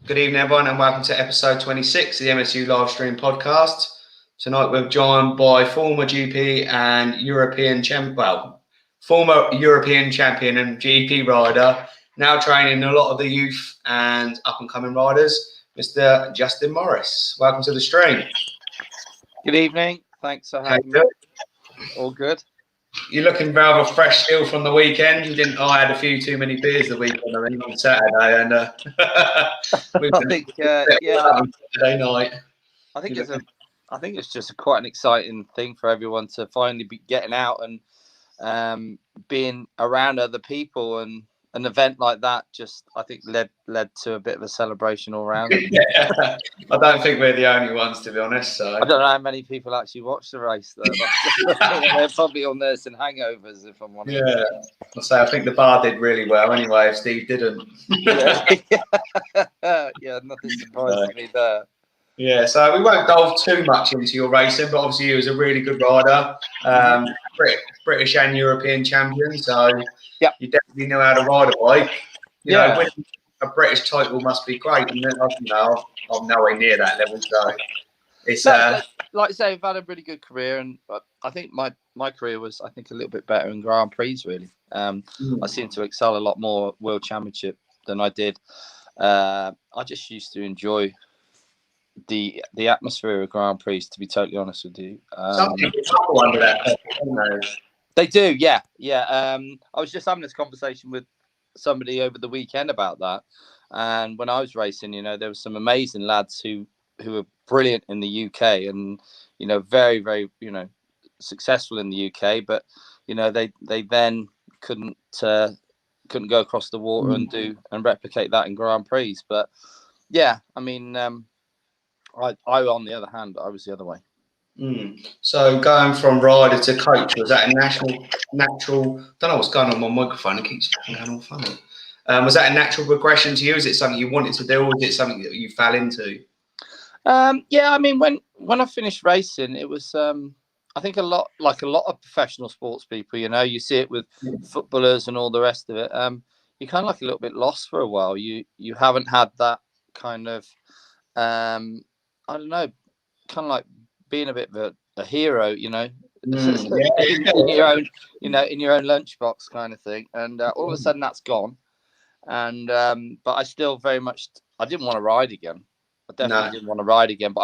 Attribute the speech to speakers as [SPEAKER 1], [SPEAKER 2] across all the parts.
[SPEAKER 1] Good evening, everyone, and welcome to episode 26 of the MSU live stream podcast. Tonight we're joined by former GP and former European champion and GP rider, now training a lot of the youth and up and coming riders, Mr. Justin Morris. Welcome to the stream.
[SPEAKER 2] Good evening. Thanks for having me. All good.
[SPEAKER 1] You're looking rather fresh still from the weekend. You didn't. I had a few too many beers the weekend. I think on Saturday, and
[SPEAKER 2] I think,
[SPEAKER 1] Saturday night.
[SPEAKER 2] I think it's just quite an exciting thing for everyone to finally be getting out and being around other people, and an event like that just I think led to a bit of a celebration all around.
[SPEAKER 1] Yeah. I don't think we're the only ones, to be honest. So
[SPEAKER 2] I don't know how many people actually watch the race though. They're probably all nursing hangovers, if I'm honest.
[SPEAKER 1] Yeah, I think the bar did really well anyway. If Steve didn't,
[SPEAKER 2] yeah, nothing surprises me there.
[SPEAKER 1] Yeah, so we won't delve too much into your racing, but obviously you was a really good rider, British and European champion. So you definitely know how to ride a bike. You know, winning a British title must be great, and I'm nowhere near that level. So it's
[SPEAKER 2] like I say, I've had a really good career, and I think my career was a little bit better in Grand Prix. Really, I seem to excel a lot more World Championship than I did. I just used to enjoy the atmosphere of Grand Prix, to be totally honest with you.
[SPEAKER 1] Some people struggle under that.
[SPEAKER 2] They do, yeah. I was just having this conversation with somebody over the weekend about that, and when I was racing, there were some amazing lads who were brilliant in the UK, and very, very successful in the UK, but they then couldn't go across the water and replicate that in Grand Prix. But yeah, I mean, I on the other hand, I was the other way.
[SPEAKER 1] So going from rider to coach, was that a natural? Don't know what's going on with my microphone. It keeps going all funny. Was that a natural progression to you? Is it something you wanted to do, or was it something that you fell into?
[SPEAKER 2] Yeah, I mean, when I finished racing, it was I think a lot of professional sports people. You see it with footballers and all the rest of it. You're kind of like a little bit lost for a while. You haven't had that kind of I don't know, kind of like being a bit of a hero, in your own, in your own lunchbox kind of thing. And all of a sudden that's gone. And but I still very much, I didn't want to ride again. I definitely didn't want to ride again, but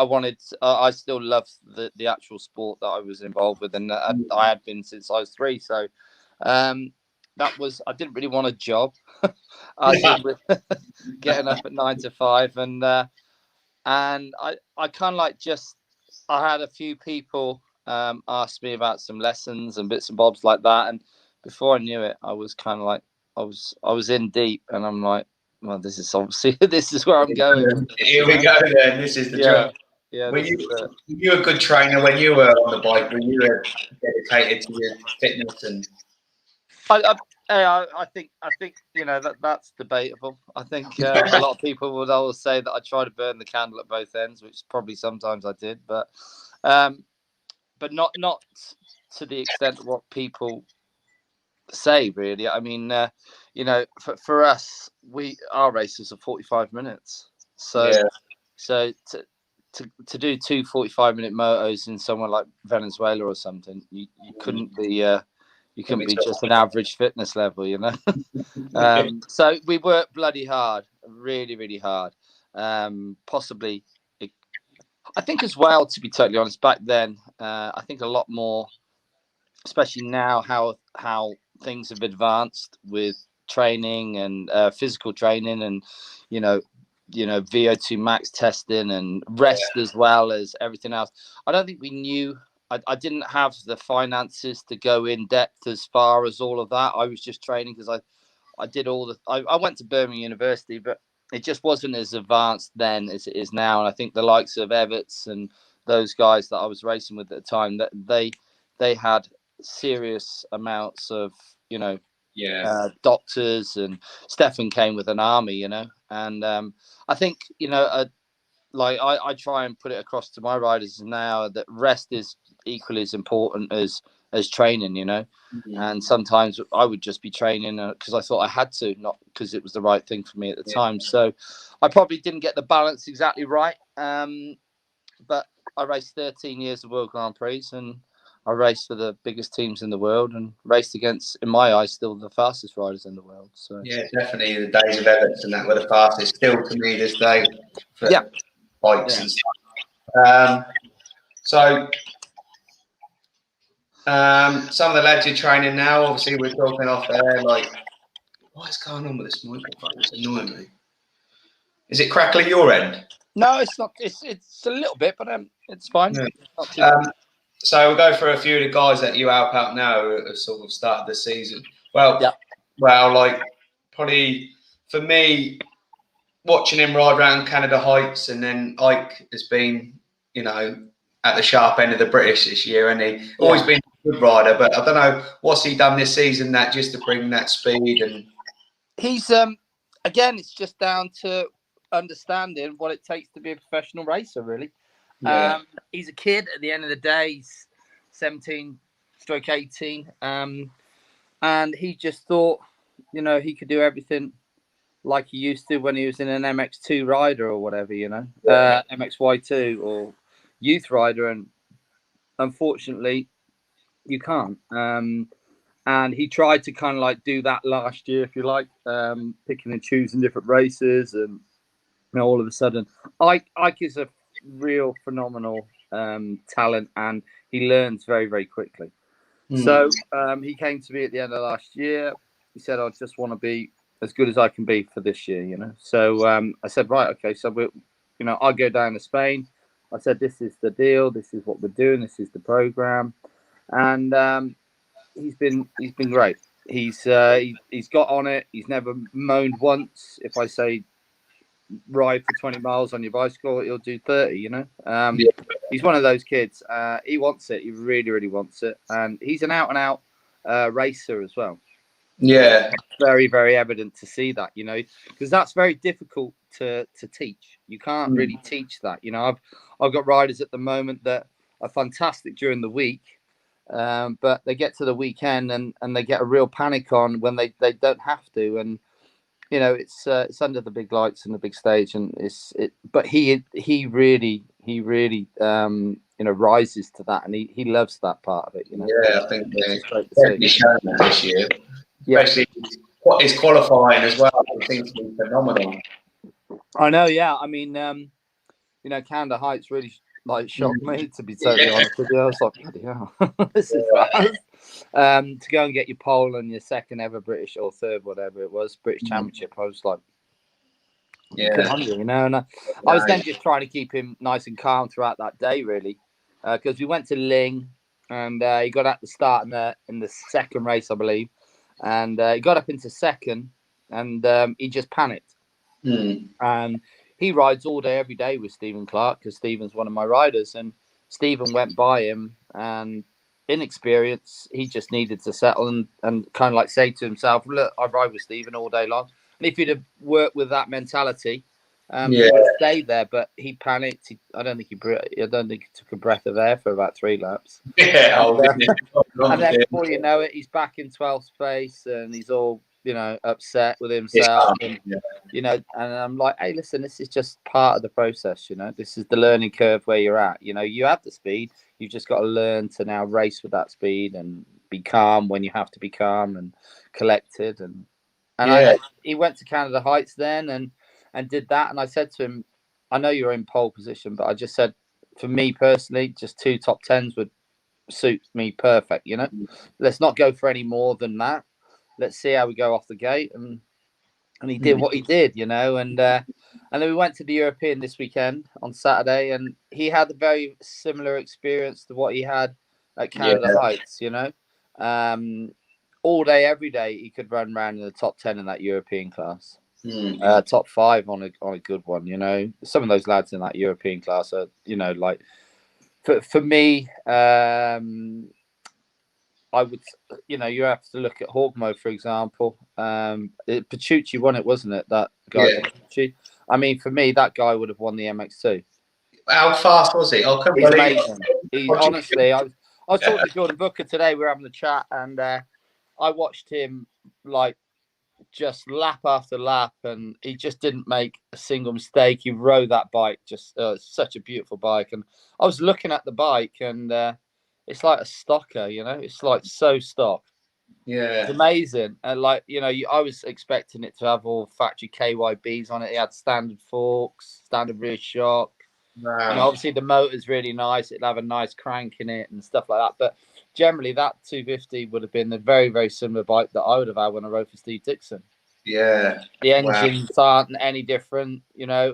[SPEAKER 2] I still loved the actual sport that I was involved with, and I had been since I was 3. So I didn't really want a job. I did with getting up at 9 to 5, and I kind of like I had a few people ask me about some lessons and bits and bobs like that, and before I knew it, I was kind of like I was in deep, and I'm like, well, this is obviously this is where I'm going.
[SPEAKER 1] Here we go then. This is the job.
[SPEAKER 2] Yeah.
[SPEAKER 1] Were you a good trainer when you were on the bike? Were you dedicated to your fitness and?
[SPEAKER 2] I think that's debatable. I think a lot of people would always say that I try to burn the candle at both ends, which probably sometimes I did, but not to the extent of what people say. Really, I mean, for us, our races are 45 minutes, so to do 2 45-minute motos in somewhere like Venezuela or something, you couldn't be. You couldn't be just an average fitness level, So we worked bloody hard, really, really hard. Possibly, I think as well, to be totally honest, back then, I think a lot more, especially now, how things have advanced with training and physical training, and VO2 max testing and rest as well as everything else. I don't think we knew. I didn't have the finances to go in depth as far as all of that. I was just training because I did I went to Birmingham University, but it just wasn't as advanced then as it is now. And I think the likes of Everts and those guys that I was racing with at the time, that they had serious amounts of, doctors, and Stefan came with an army, and I think, like I try and put it across to my riders now that rest is equally as important as as training, you know. And sometimes I would just be training because I thought I had to, not because it was the right thing for me at the time. So I probably didn't get the balance exactly right. But I raced 13 years of World Grand Prix, and I raced for the biggest teams in the world and raced against, in my eyes, still the fastest riders in the world. So
[SPEAKER 1] yeah, definitely the days of Everts and that were the fastest. Still to me this day for bikes and stuff. Some of the lads you're training now, obviously we're talking off there, like, what is going on with this microphone? It's annoying me. Is it crackly your end?
[SPEAKER 2] No, it's not. It's a little bit, but it's fine.
[SPEAKER 1] Yeah. So we'll go for a few of the guys that you help out now who have sort of started the season. Well, like probably for me, watching him ride around Canada Heights, and then Ike has been, you know, at the sharp end of the British this year, and he always been a good rider. But I don't know what's he done this season that just to bring that speed. And
[SPEAKER 2] he's again, it's just down to understanding what it takes to be a professional racer, really. He's a kid at the end of the day. He's 17/18, and he just thought, you know, he could do everything like he used to when he was in an MX2 rider or whatever, you know, MXY2 or youth rider, and unfortunately you can't. And he tried to kind of like do that last year, if you like, picking and choosing different races, and you know, all of a sudden Ike is a real phenomenal talent, and he learns very, very quickly. So he came to me at the end of last year. He said, I just want to be as good as I can be for this year, you know. So I said, right, okay, so you know, I'll go down to Spain. I said, this is the deal, this is what we're doing, this is the program. And he's been great. He's got on it. He's never moaned once. If I say ride for 20 miles on your bicycle, he'll do 30, you know. He's one of those kids. He wants it. He really, really wants it. And he's an out and out racer as well.
[SPEAKER 1] Yeah.
[SPEAKER 2] Very, very evident to see that, you know, because that's very difficult to teach. You can't really teach that. You know, I've got riders at the moment that are fantastic during the week, but they get to the weekend and they get a real panic on when they don't have to. And you know, it's under the big lights and the big stage, and but he really you know, rises to that, and he loves that part of it, you know.
[SPEAKER 1] Yeah, I think he's shown that this year, especially his qualifying as well. It seems to be phenomenal.
[SPEAKER 2] I know, yeah. I mean, you know, Canada Heights really like shocked me, to be totally honest with you. I was like, bloody hell, this is fast. To go and get your pole and your second ever British or third, whatever it was, British Championship, I was like, good on you, you know. And I was then just trying to keep him nice and calm throughout that day, really, because we went to Ling, and he got at the start in the second race, I believe, and he got up into second, and he just panicked. And he rides all day, every day with Stephen Clark, because Stephen's one of my riders, and Stephen went by him, and inexperience, he just needed to settle and kind of like say to himself, look, I ride with Stephen all day long. And if he'd have worked with that mentality, he would have stayed there. But he panicked. I don't think he took a breath of air for about 3 laps. And then before you know it, he's back in 12th place, and he's all, you know, upset with himself. And, you know, and I'm like, hey, listen, this is just part of the process. You know, this is the learning curve where you're at. You know, you have the speed. You've just got to learn to now race with that speed and be calm when you have to be calm and collected. And he went to Canada Heights then and did that. And I said to him, I know you're in pole position, but I just said, for me personally, just 2 top 10s would suit me perfect. You know, let's not go for any more than that. Let's see how we go off the gate. And he did what he did, you know, and then we went to the European this weekend on Saturday, and he had a very similar experience to what he had at Canada Heights, you know. All day, every day, he could run around in the top 10 in that European class, top 5 on a good one, you know. Some of those lads in that European class are, you know, like for me, I would, you know, you have to look at Hawkmo, for example. Petrucci won it, wasn't it? That guy, Petrucci. I mean, for me, that guy would have won the MX2.
[SPEAKER 1] How fast was he? I couldn't believe
[SPEAKER 2] amazing. Honestly, I I was talking to Jordan Booker today. We were having a chat, and I watched him like just lap after lap, and he just didn't make a single mistake. He rode that bike just such a beautiful bike, and I was looking at the bike, and it's like a stocker, you know, it's like so stock.
[SPEAKER 1] Yeah,
[SPEAKER 2] it's amazing. And like, you know, I was expecting it to have all factory KYBs on it. It had standard forks, standard rear shock.
[SPEAKER 1] wow.
[SPEAKER 2] You know, obviously the motor's really nice. It'll have a nice crank in it and stuff like that. But generally, that 250 would have been a very, very similar bike that I would have had when I rode for Steve Dixon.
[SPEAKER 1] Yeah,
[SPEAKER 2] The engines aren't any different, you know.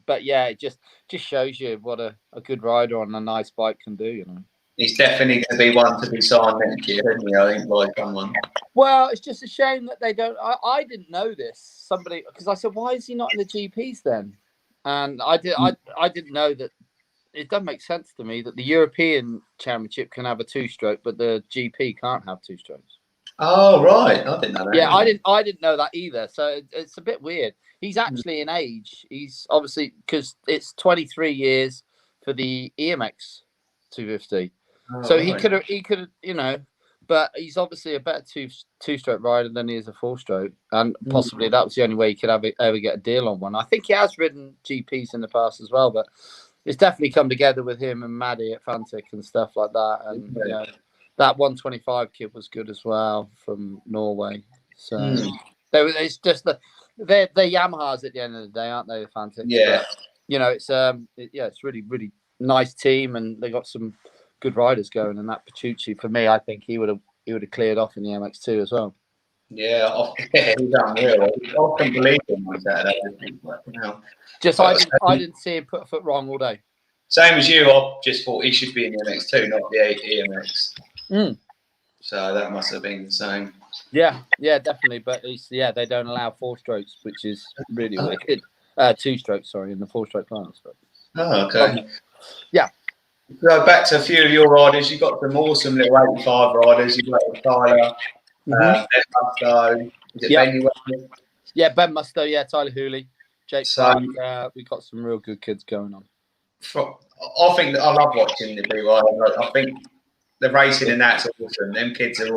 [SPEAKER 2] But yeah, it just shows you what a good rider on a nice bike can do, you know.
[SPEAKER 1] He's definitely going to be one to be signed next year, isn't he? I think, like someone.
[SPEAKER 2] Well, it's just a shame that they don't. I didn't know this. Somebody, because I said, why is he not in the GPs then? And I didn't know that. It doesn't make sense to me that the European Championship can have a 2-stroke, but the GP can't have 2 strokes.
[SPEAKER 1] Oh right, I didn't know that.
[SPEAKER 2] Yeah, I didn't know that either. So it's a bit weird. He's actually in age. He's obviously, because it's 23 years for the EMX 250. So right. he could have, you know, but he's obviously a better two-stroke rider than he is a 4-stroke, and possibly that was the only way he could ever get a deal on one. I think he has ridden GPs in the past as well, but it's definitely come together with him and Maddie at Fantic and stuff like that. And you know, that 125 kid was good as well from Norway. So it's just they're Yamahas at the end of the day, aren't they? The Fantic.
[SPEAKER 1] Yeah.
[SPEAKER 2] But, you know, it's really, really nice team, and they got some good riders going. And that Petrucci, for me, I think he would have cleared off in the MX2 as well.
[SPEAKER 1] Yeah, he's unreal. I couldn't believe him on Saturday.
[SPEAKER 2] Just I didn't see him put a foot wrong all day.
[SPEAKER 1] Same as you. I just thought he should be in the MX2, not the EMX. So that must have been the same.
[SPEAKER 2] Yeah, definitely. But they don't allow 4 strokes, which is really wicked. 2 strokes, sorry, in the 4-stroke class. But
[SPEAKER 1] oh, okay.
[SPEAKER 2] Yeah.
[SPEAKER 1] So back to a few of your riders. You've got some awesome little 85 riders. You've got Tyler, Ben Musto. Is it Ben you went?
[SPEAKER 2] Yeah, Ben Musto. Yeah, Tyler Hooley, Jake Clark. We've got some real good kids going on.
[SPEAKER 1] I think I love watching the big rider. I think the racing and that's awesome. Them kids are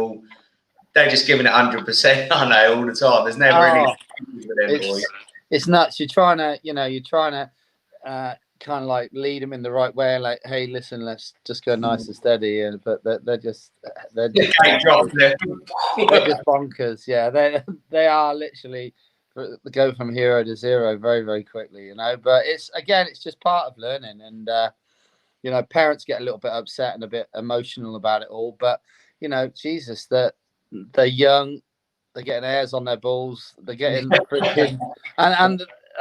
[SPEAKER 1] they're just giving it 100%, aren't they, all the time? There's never any with them boys.
[SPEAKER 2] It's nuts. You're trying to kind of like lead them in the right way, like, hey, listen, let's just go nice and steady. But they're just bonkers. Yeah, they are literally go from hero to zero very, very quickly, you know. But it's just part of learning, and you know, parents get a little bit upset and a bit emotional about it all. But you know, Jesus, they're young, they're getting hairs on their balls, they're getting freaking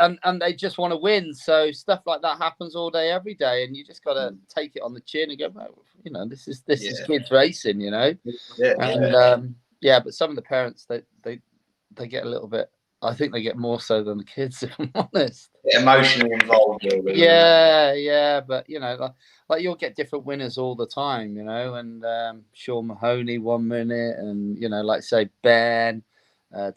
[SPEAKER 2] and they just want to win. So stuff like that happens all day, every day, and you just got to take it on the chin and go, well, you know, this is kids racing, you know. And but some of the parents they get a little bit. I think they get more so than the kids, if I'm honest.
[SPEAKER 1] Emotionally involved, really.
[SPEAKER 2] Yeah, but you know, like you'll get different winners all the time, you know. And Sean Mahoney 1 minute, and you know, like say Ben.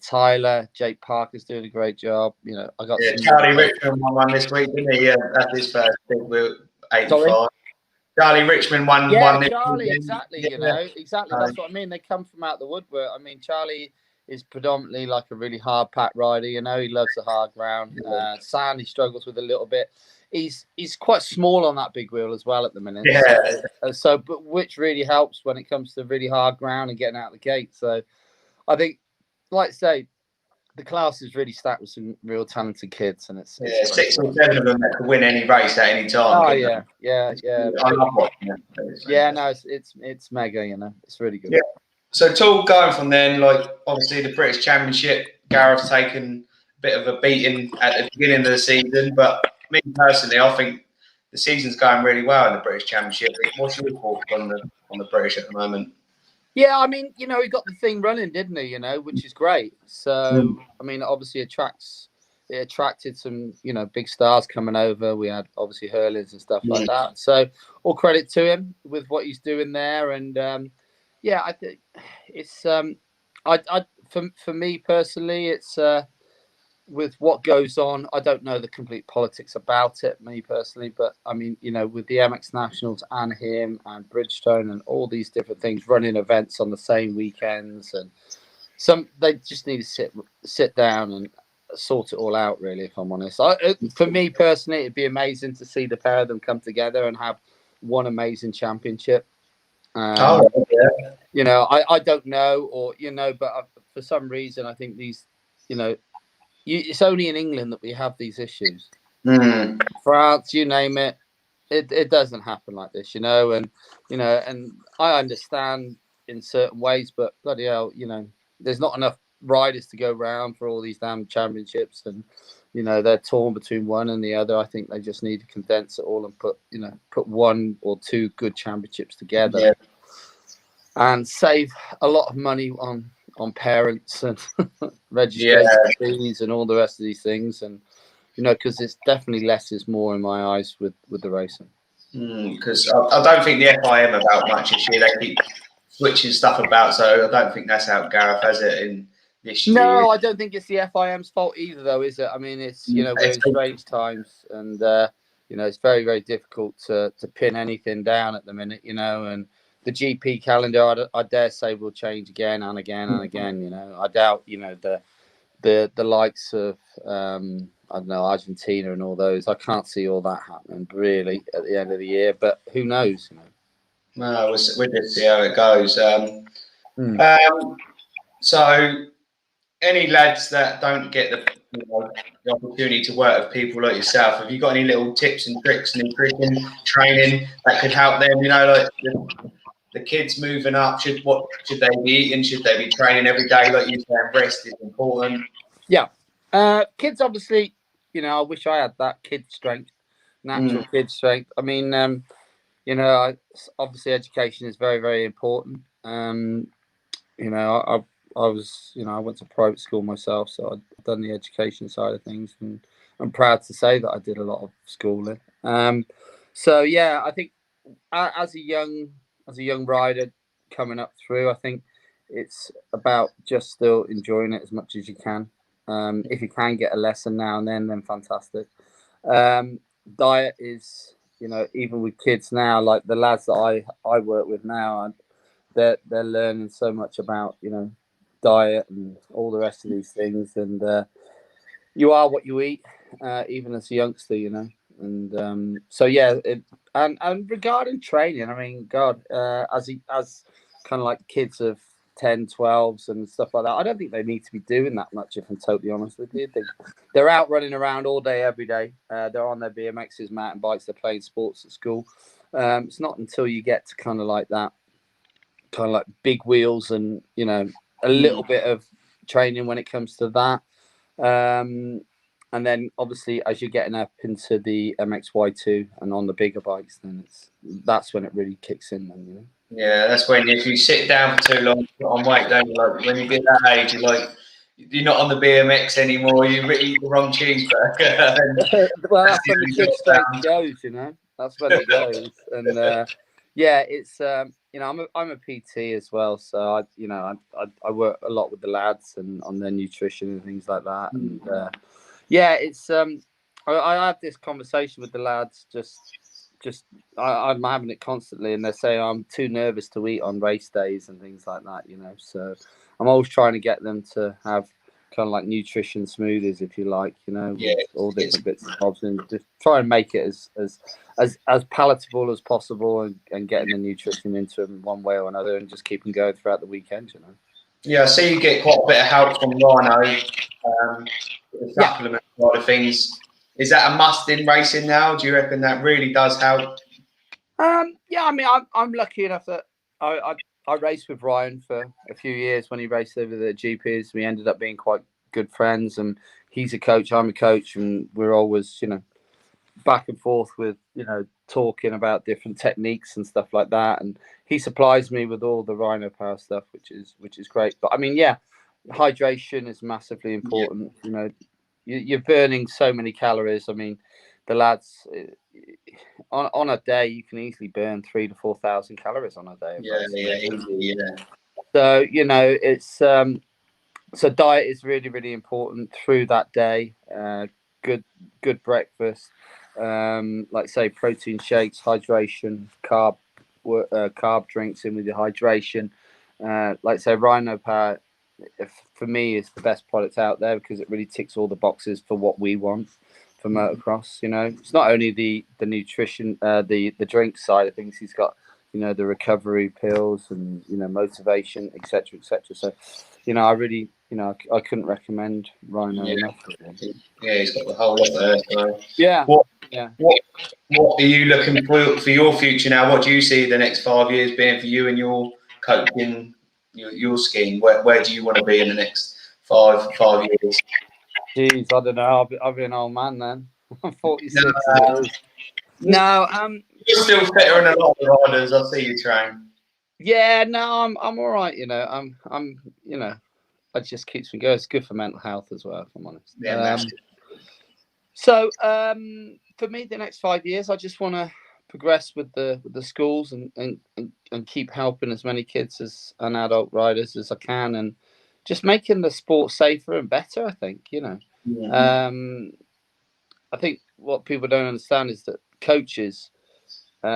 [SPEAKER 2] Tyler, Jake Parker's doing a great job. You know, I got
[SPEAKER 1] Charlie Richmond won one this week, didn't he? Yeah, that's his first. I think we're 85. Charlie Richmond won this
[SPEAKER 2] Charlie,
[SPEAKER 1] week.
[SPEAKER 2] exactly. You know, exactly. That's what I mean. They come from out the woodwork. I mean, Charlie is predominantly like a really hard pack rider. You know, he loves the hard ground. Sand, he struggles with a little bit. He's quite small on that big wheel as well at the minute.
[SPEAKER 1] Yeah.
[SPEAKER 2] But which really helps when it comes to really hard ground and getting out the gate. So I think, like I say, the class is really stacked with some real talented kids, and it's
[SPEAKER 1] 6 or 7 of them that could win any race at any time.
[SPEAKER 2] Oh yeah.
[SPEAKER 1] I love watching it.
[SPEAKER 2] It's mega, you know, it's really good.
[SPEAKER 1] Yeah. So talk going from then, like obviously the British Championship, Gareth's taken a bit of a beating at the beginning of the season, but me personally, I think the season's going really well in the British Championship. What's your thoughts on the British at the moment?
[SPEAKER 2] Yeah, I mean, you know, he got the thing running, didn't he? You know, which is great. So, I mean, obviously it attracted some, you know, big stars coming over. We had obviously Hurlins and stuff like that. So, all credit to him with what he's doing there. And I think it's for me personally, it's with what goes on, I don't know the complete politics about it, me personally, but I mean, with the MX Nationals and him and Bridgestone and all these different things running events on the same weekends, and they just need to sit down and sort it all out, really, if I'm honest. For me personally, it'd be amazing to see the pair of them come together and have one amazing championship.
[SPEAKER 1] Yeah.
[SPEAKER 2] I don't know, but for some reason, I think these, it's only in England that we have these issues. France, you name it, it doesn't happen like this, and I understand in certain ways, but bloody hell, there's not enough riders to go round for all these damn championships, and they're torn between one and the other. I think they just need to condense it all and put one or two good championships together, and save a lot of money on parents and registration fees and all the rest of these things, and because it's definitely less is more in my eyes with the racing.
[SPEAKER 1] Because I don't think the FIM about much this year. They keep switching stuff about, so I don't think that's how Gareth has it in this year.
[SPEAKER 2] No, I don't think it's the FIM's fault either, though, is it? I mean, it's we're in strange times, and it's very, very difficult to pin anything down at the minute, and the GP calendar, I dare say, will change again and again and again. I doubt, the likes of I don't know, Argentina and all those. I can't see all that happening really at the end of the year, but who knows?
[SPEAKER 1] No, we'll just see how it goes. So, any lads that don't get the opportunity to work with people like yourself, have you got any little tips and tricks, nutrition, training that could help them? Like the kids moving up, should they be eating? Should they be training every day? Like you said, rest is important.
[SPEAKER 2] Yeah, kids obviously. I wish I had that kid strength, natural kid strength. I mean, obviously education is very, very important. I was, I went to private school myself, so I've done the education side of things, and I'm proud to say that I did a lot of schooling. So yeah, I think as a young rider coming up through, I think it's about just still enjoying it as much as you can. If you can get a lesson now and then fantastic. Diet is, even with kids now, like the lads that I work with now, they're learning so much about, diet and all the rest of these things. And you are what you eat, even as a youngster, And so yeah, and regarding training, I mean, God, as kind of like kids of 10, 12s and stuff like that, I don't think they need to be doing that much, if I'm totally honest with you. They're out running around all day, every day. They're on their BMXs, mountain bikes, they're playing sports at school. It's not until you get to kind of like big wheels and, a little bit of training when it comes to that. And then obviously as you're getting up into the MXY2 and on the bigger bikes, then that's when it really kicks in then,
[SPEAKER 1] Yeah, that's when if you sit down for too long, put on weight, don't you? Like when you get that age, you're not on the BMX anymore. You eat the wrong cheeseburger.
[SPEAKER 2] Well, that's when the kid strength goes, That's when it goes. And yeah, it's I'm a PT as well, so I work a lot with the lads and on their nutrition and things like that. And yeah, it's I have this conversation with the lads I'm having it constantly, and they say I'm too nervous to eat on race days and things like that, So I'm always trying to get them to have kind of like nutrition smoothies, if you like, with all different bits and bobs, and just try and make it as palatable as possible, and getting the nutrition into them one way or another, and just keep them going throughout the weekend,
[SPEAKER 1] Yeah, I see you get quite a bit of help from Rhino, the supplement side of things. Is that a must in racing now? Do you reckon that really does help?
[SPEAKER 2] Yeah, I mean, I'm lucky enough that I raced with Ryan for a few years when he raced over the GPs. We ended up being quite good friends, and he's a coach, I'm a coach, and we're always, back and forth with, talking about different techniques and stuff like that. And he supplies me with all the Rhino Power stuff, which is great. But I mean, yeah, hydration is massively important. You're burning so many calories. I mean, the lads on a day you can easily burn 3,000 to 4,000 calories on a day.
[SPEAKER 1] Yeah. So
[SPEAKER 2] it's So diet is really, really important through that day. Good breakfast, like say protein shakes, hydration, carb drinks in with your hydration. Like say Rhino Power, for me, is the best product out there because it really ticks all the boxes for what we want for motocross. You know, it's not only the nutrition, the drink side of things. He's got, you know, the recovery pills and, you know, motivation, etc., etc. So, you know, I really, you know, I couldn't recommend Rhino enough.
[SPEAKER 1] Yeah, he's got the whole lot there. So.
[SPEAKER 2] Yeah.
[SPEAKER 1] What,
[SPEAKER 2] yeah.
[SPEAKER 1] What are you looking for your future now? What do you see the next 5 years being for you and your coaching, your scheme? Where do you want to be in the next five years?
[SPEAKER 2] Jeez, I don't know. I'll be an old man then. I'm 46 as it is. No,
[SPEAKER 1] you're still fitter than a lot of riders. I see you train.
[SPEAKER 2] Yeah, no, I'm all right. You know, I'm you know, it just keeps me going. It's good for mental health as well, if I'm honest.
[SPEAKER 1] Yeah,
[SPEAKER 2] so for me, the next 5 years, I just want to progress with the schools and keep helping as many kids as and adult riders as I can, and just making the sport safer and better. I think, you know. I think what people don't understand is that coaches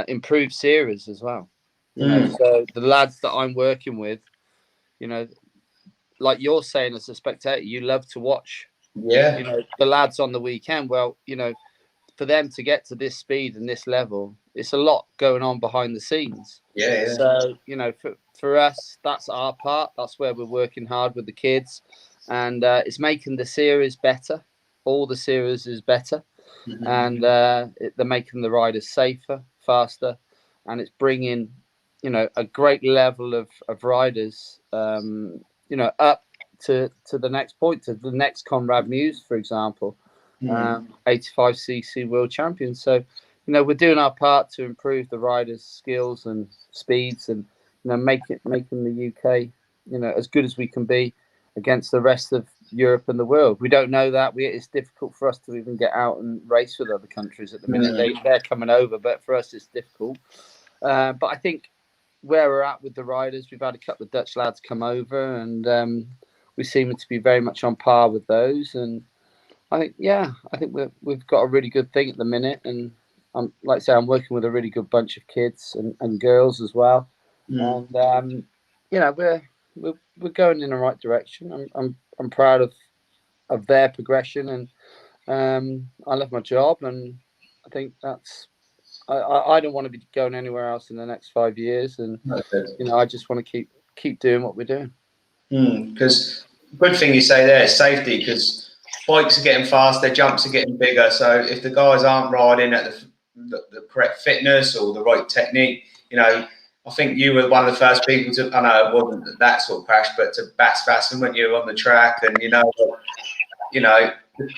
[SPEAKER 2] improve series as well. You know, so the lads that I'm working with, you know, like you're saying as a spectator, you love to watch.
[SPEAKER 1] Yeah.
[SPEAKER 2] You know, the lads on the weekend. Well, you know, for them to get to this speed and this level, it's a lot going on behind the scenes.
[SPEAKER 1] Yeah.
[SPEAKER 2] So, you know, for us, that's our part. That's where we're working hard with the kids, and it's making the series better. All the series is better, and they're making the riders safer, faster, and it's bringing, you know, a great level of riders, you know, up to the next point, to the next Conrad Muse, for example, 85cc world champion. So, you know, we're doing our part to improve the riders' skills and speeds, and, you know, making the UK, you know, as good as we can be against the rest of Europe and the world. We don't know that. It's difficult for us to even get out and race with other countries at the minute. They're coming over, but for us it's difficult. But I think where we're at with the riders, we've had a couple of Dutch lads come over, and we seem to be very much on par with those. And I think, we've got a really good thing at the minute. And I'm, like I say, I'm working with a really good bunch of kids and girls as well. And you know, we're going in the right direction. I'm proud of their progression, and I love my job, and I think that's I don't want to be going anywhere else in the next 5 years, and you know, I just want to keep doing what we're doing.
[SPEAKER 1] Because good thing you say there is safety, because bikes are getting faster, jumps are getting bigger. So if the guys aren't riding at the correct fitness or the right technique, you know, I think you were one of the first people to, I know it wasn't that sort of crash, but to bass fasten when you were on the track, and you know,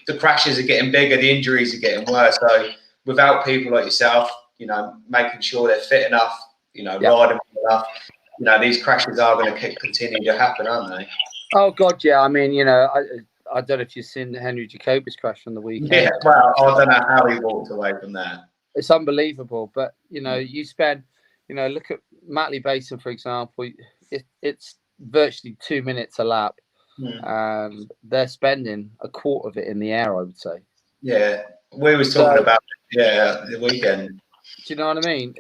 [SPEAKER 1] the crashes are getting bigger, the injuries are getting worse. So without people like yourself, you know, making sure they're fit enough, you know, riding enough, you know, these crashes are going to continue to happen, aren't they?
[SPEAKER 2] Oh God, yeah. I mean, you know, I don't know if you've seen Henry Jacobi's crash on the weekend.
[SPEAKER 1] Yeah, well, I don't know how he walked away from that.
[SPEAKER 2] It's unbelievable, but you know, you spend, you know, look at Matley Basin, for example. It's virtually 2 minutes a lap. They're spending a quarter of it in the air, I would say.
[SPEAKER 1] Yeah, we was talking about the weekend.
[SPEAKER 2] Do you know what I mean?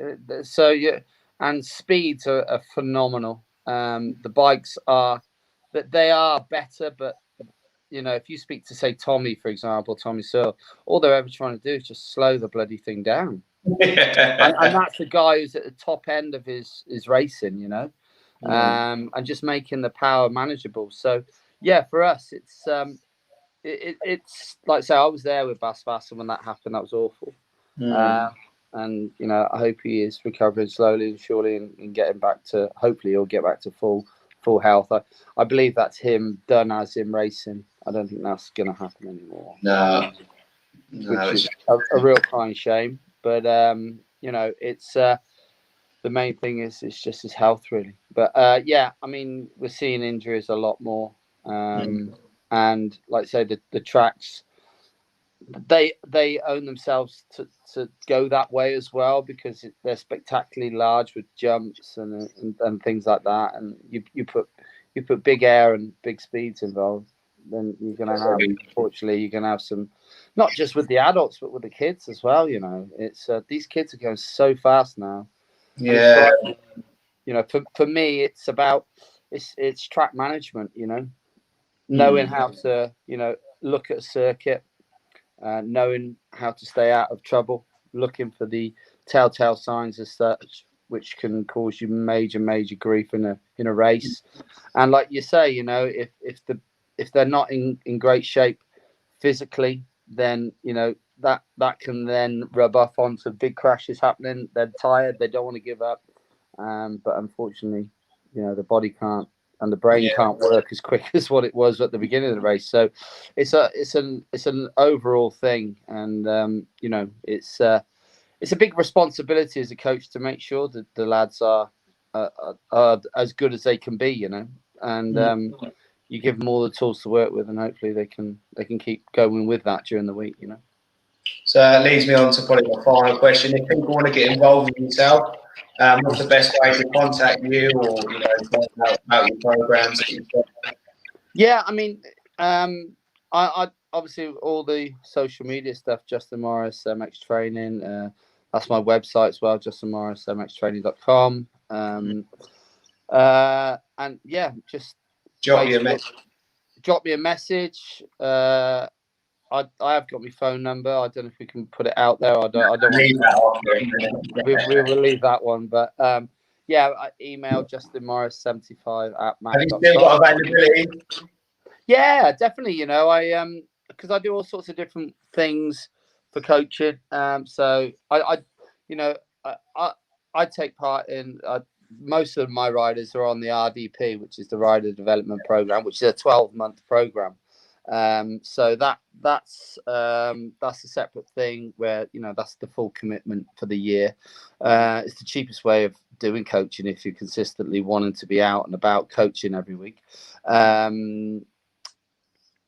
[SPEAKER 2] So yeah, and speeds are phenomenal. The bikes are, that they are better, but you know, if you speak to, say, Tommy, for example, Tommy Searle, all they're ever trying to do is just slow the bloody thing down. And that's the guy who's at the top end of his racing, you know, and just making the power manageable. So yeah, for us, it's like I say, I was there with Bas Vassen when that happened. That was awful. And you know, I hope he is recovering slowly and surely, and getting back to, hopefully he'll get back to full health. I believe that's him done as in racing. I don't think that's going to happen anymore.
[SPEAKER 1] No,
[SPEAKER 2] which is a real crying shame. But you know, it's the main thing is just his health, really. But yeah, I mean, we're seeing injuries a lot more, and like I say, the tracks, they own themselves to go that way as well, because they're spectacularly large with jumps and things like that. And you put you put big air and big speeds involved, then you're going to have, unfortunately, you're going to have some, not just with the adults, but with the kids as well. You know, it's these kids are going so fast now.
[SPEAKER 1] Yeah.
[SPEAKER 2] Like, you know, for me, it's about it's track management. You know, knowing how to, you know, look at a circuit, knowing how to stay out of trouble, looking for the telltale signs as such, which can cause you major grief in a race. And like you say, you know, if they're not in great shape physically, then you know that can then rub off onto big crashes happening. They're tired, they don't want to give up, but unfortunately, you know, the body can't and the brain can't work as quick as what it was at the beginning of the race. So it's an overall thing, and you know, it's a big responsibility as a coach to make sure that the lads are as good as they can be, you know, and you give them all the tools to work with, and hopefully they can keep going with that during the week, you know.
[SPEAKER 1] So that leads me on to probably my final question. If people want to get involved with yourself, what's the best way to contact you, or you know, about your programs that you've got?
[SPEAKER 2] Yeah, I mean, I obviously all the social media stuff, Justin Morris MX Training. That's my website as well, justinmorrismxtraining.com. And yeah, just
[SPEAKER 1] Drop me a message.
[SPEAKER 2] I have got my phone number. I don't know if we can put it out there. I don't
[SPEAKER 1] leave that off.
[SPEAKER 2] We will leave that one. But yeah, email justinmorris75@mac.com.
[SPEAKER 1] Have you still got availability?
[SPEAKER 2] Yeah, definitely. You know, because I do all sorts of different things for coaching. So I you know, I take part in. Most of my riders are on the RDP, which is the Rider Development Program, which is a 12-month program. So that's a separate thing where, you know, that's the full commitment for the year. It's the cheapest way of doing coaching if you're consistently wanting to be out and about coaching every week.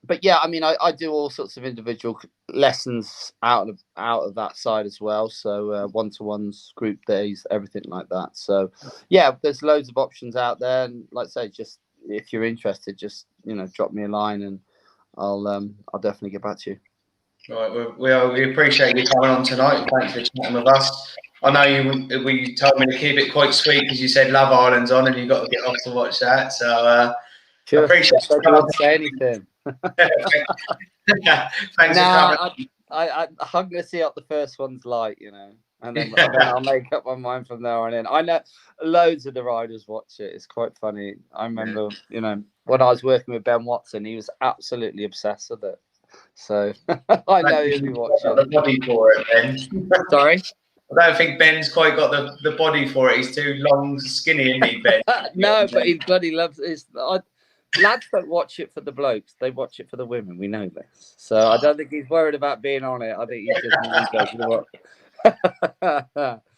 [SPEAKER 2] But yeah, I mean, I do all sorts of individual lessons out of that side as well. So one-to-ones, group days, everything like that. So yeah, there's loads of options out there. And like I say, just if you're interested, just, you know, drop me a line and I'll definitely get back to you.
[SPEAKER 1] Right, we appreciate you coming on tonight. Thanks for chatting with us. I know you told me to keep it quite sweet because you said Love Island's on and you got to get off to watch that. So
[SPEAKER 2] sure.
[SPEAKER 1] Appreciate
[SPEAKER 2] you don't say anything.
[SPEAKER 1] Thanks for coming.
[SPEAKER 2] I'm going to see out the first one's light, you know, and then I'll make up my mind from there on in. I know loads of the riders watch it. It's quite funny. I remember, you know, when I was working with Ben Watson, he was absolutely obsessed with it. So I know he'll be watching.
[SPEAKER 1] The body for it, Ben.
[SPEAKER 2] Sorry?
[SPEAKER 1] I don't think Ben's quite got the body for it. He's too long, skinny, isn't he, Ben?
[SPEAKER 2] No, but he bloody loves it. Lads don't watch it for the blokes; they watch it for the women. We know this, so I don't think he's worried about being on it. I think he's just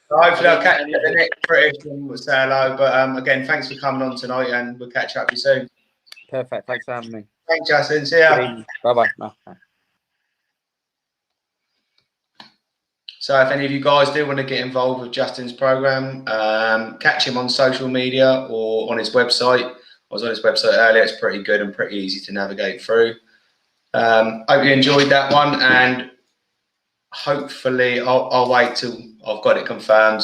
[SPEAKER 1] Hopefully, I'll catch you at the next British and we'll say hello. But again, thanks for coming on tonight, and we'll catch up with you soon.
[SPEAKER 2] Perfect. Thanks for having me.
[SPEAKER 1] Thanks, Justin. See ya.
[SPEAKER 2] Bye bye.
[SPEAKER 1] So if any of you guys do want to get involved with Justin's program, catch him on social media or on his website. I was on his website earlier. It's pretty good and pretty easy to navigate through. Hope you enjoyed that one, and hopefully I'll wait till I've got it confirmed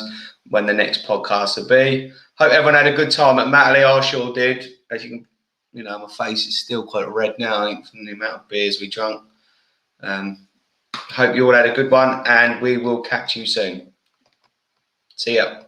[SPEAKER 1] when the next podcast will be. Hope everyone had a good time at Matley. I sure did. As you can, you know, my face is still quite red now, I think, from the amount of beers we drank. Hope you all had a good one, and we will catch you soon. See ya.